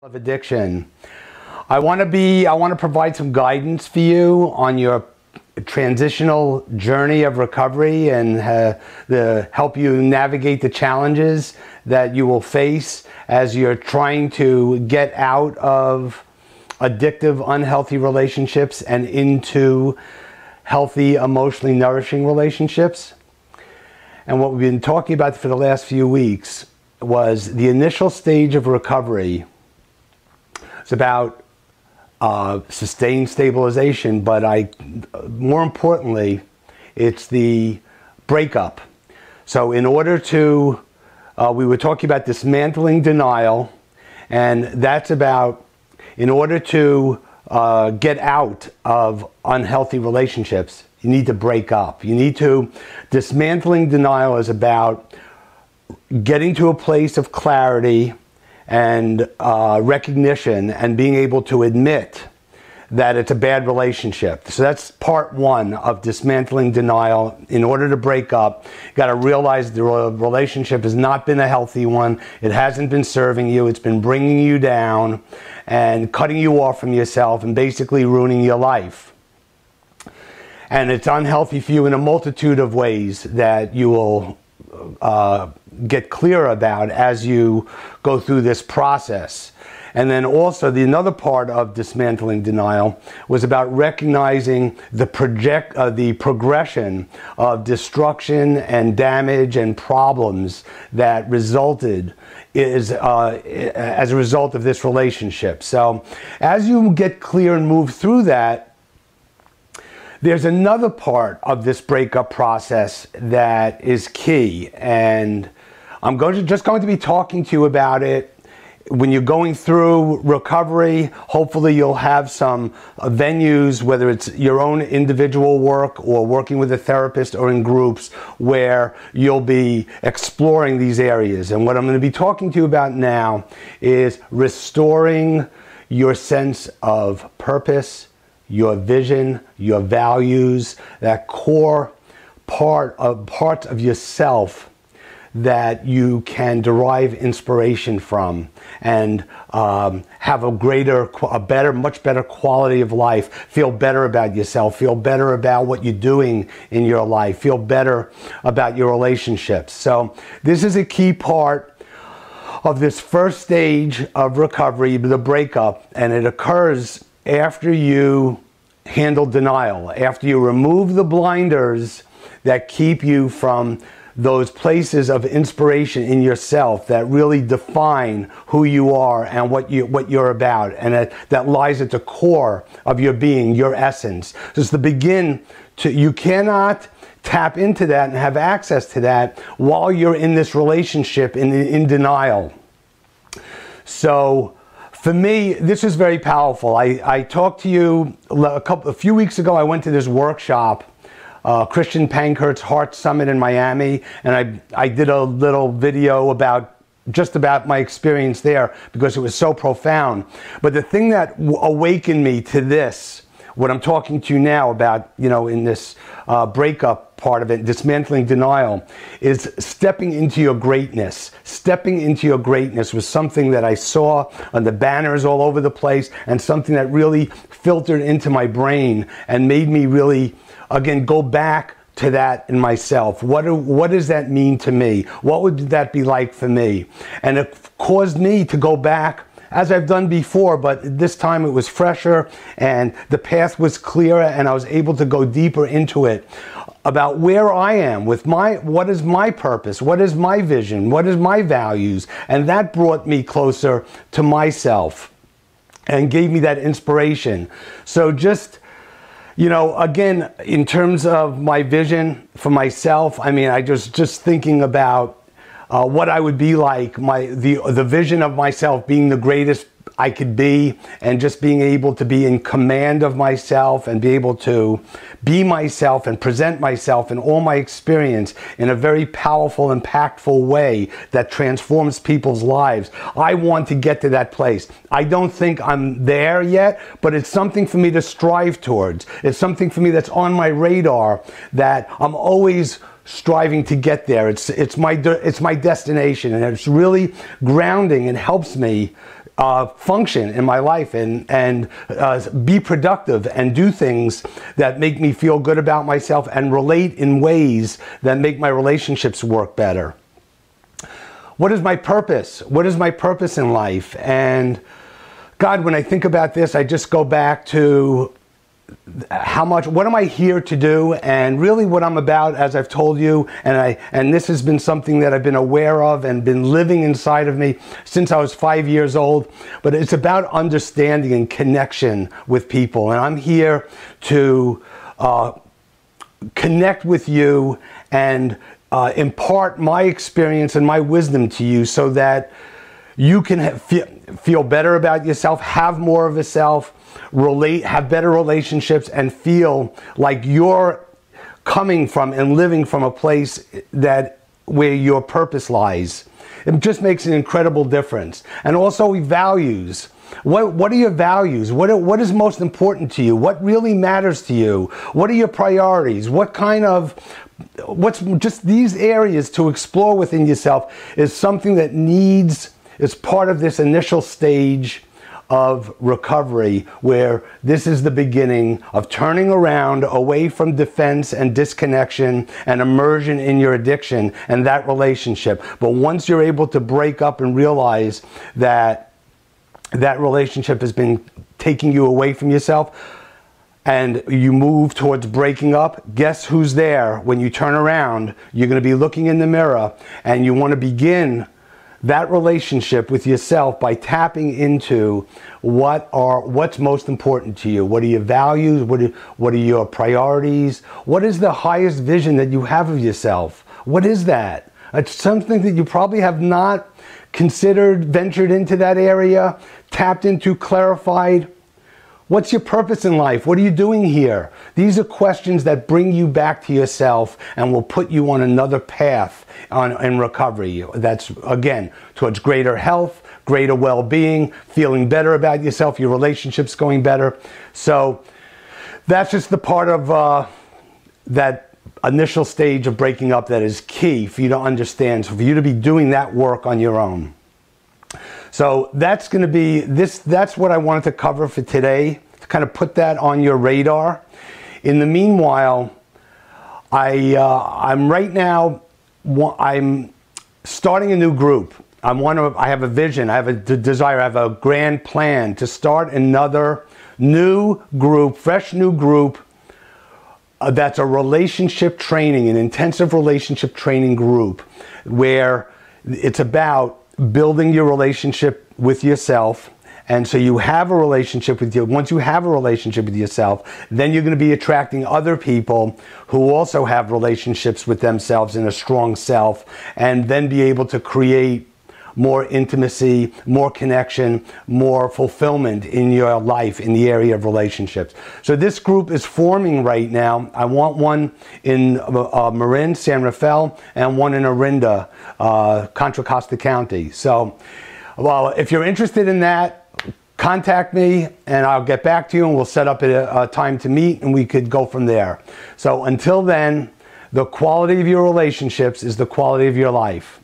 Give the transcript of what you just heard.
Of addiction. I want to provide some guidance for you on your transitional journey of recovery and help you navigate the challenges that you will face as you're trying to get out of addictive, unhealthy relationships and into healthy, emotionally nourishing relationships. And what we've been talking about for the last few weeks was the initial stage of recovery. It's about sustained stabilization, but more importantly, it's the breakup. So in order to, we were talking about dismantling denial, and that's about, in order to get out of unhealthy relationships, you need to break up. Dismantling denial is about getting to a place of clarity and recognition and being able to admit that it's a bad relationship. So that's part one of dismantling denial. In order to break up, you got to realize the relationship has not been a healthy one. It hasn't been serving you. It's been bringing you down and cutting you off from yourself and basically ruining your life. And it's unhealthy for you in a multitude of ways that you will get clear about as you go through this process. And then also another part of dismantling denial was about recognizing the progression of destruction and damage and problems that resulted as a result of this relationship. So as you get clear and move through that, there's another part of this breakup process that is key, and I'm just going to be talking to you about it. When you're going through recovery, hopefully you'll have some venues, whether it's your own individual work or working with a therapist or in groups, where you'll be exploring these areas. And what I'm going to be talking to you about now is restoring your sense of purpose, your vision, your values, that core parts of yourself that you can derive inspiration from and have much better quality of life, feel better about yourself, feel better about what you're doing in your life, feel better about your relationships. So this is a key part of this first stage of recovery, the breakup, and it occurs after you handle denial, after you remove the blinders that keep you from those places of inspiration in yourself that really define who you are and what you're about, and that lies at the core of your being, your essence. Just to begin to, you cannot tap into that and have access to that while you're in this relationship in denial. So for me, this is very powerful. I talked to you a few weeks ago. I went to this workshop, Christian Pankirt's Heart Summit in Miami, and I did a little video about my experience there because it was so profound. But the thing that awakened me to this, what I'm talking to you now about, in this breakup part of it, dismantling denial, is stepping into your greatness. Stepping into your greatness was something that I saw on the banners all over the place, and something that really filtered into my brain and made me really, again, go back to that in myself. What does that mean to me? What would that be like for me? And it caused me to go back, as I've done before, but this time it was fresher and the path was clearer, and I was able to go deeper into it about where I am with what is my purpose, what is my vision, what is my values, and that brought me closer to myself and gave me that inspiration. So just, again, in terms of my vision for myself, I just thinking about what I would be like, the vision of myself being the greatest I could be, and just being able to be in command of myself and be able to be myself and present myself in all my experience in a very powerful, impactful way that transforms people's lives. I want to get to that place. I don't think I'm there yet, but it's something for me to strive towards. It's something for me that's on my radar that I'm always striving to get there. It's my destination, and it's really grounding and helps me function in my life and be productive and do things that make me feel good about myself and relate in ways that make my relationships work better. What is my purpose? What is my purpose in life? And God, when I think about this, I just go back to what am I here to do, and really what I'm about, as I've told you, and this has been something that I've been aware of and been living inside of me since I was 5 years old, but it's about understanding and connection with people, and I'm here to connect with you and impart my experience and my wisdom to you so that you can feel better about yourself, have more of a self, have better relationships, and feel like you're coming from and living from a place where your purpose lies. It just makes an incredible difference. And also values. What are your values? What is most important to you? What really matters to you? What are your priorities? What's just these areas to explore within yourself is something that is part of this initial stage of recovery, where this is the beginning of turning around away from defense and disconnection and immersion in your addiction and that relationship. But once you're able to break up and realize that that relationship has been taking you away from yourself, and you move towards breaking up, guess who's there when you turn around? You're going to be looking in the mirror, and you want to begin that relationship with yourself by tapping into what's most important to you. What are your values? What are your priorities? What is the highest vision that you have of yourself? What is that? It's something that you probably have not considered, ventured into that area, tapped into, clarified. What's your purpose in life? What are you doing here? These are questions that bring you back to yourself and will put you on another path in recovery. That's, again, towards greater health, greater well-being, feeling better about yourself, your relationships going better. So that's just the part of that initial stage of breaking up that is key for you to understand, so for you to be doing that work on your own. So that's going to be that's what I wanted to cover for today, to kind of put that on your radar. In the meanwhile, I'm starting a new group. I have a vision, I have a desire, I have a grand plan to start another new group, fresh new group, that's a relationship training, an intensive relationship training group, where it's about building your relationship with yourself. And so you have a relationship with you. Once you have a relationship with yourself, then you're going to be attracting other people who also have relationships with themselves and a strong self, and then be able to create more intimacy, more connection, more fulfillment in your life in the area of relationships. So this group is forming right now. I want one in Marin, San Rafael, and one in Orinda, Contra Costa County. So, well, if you're interested in that, contact me and I'll get back to you, and we'll set up a time to meet and we could go from there. So until then, the quality of your relationships is the quality of your life.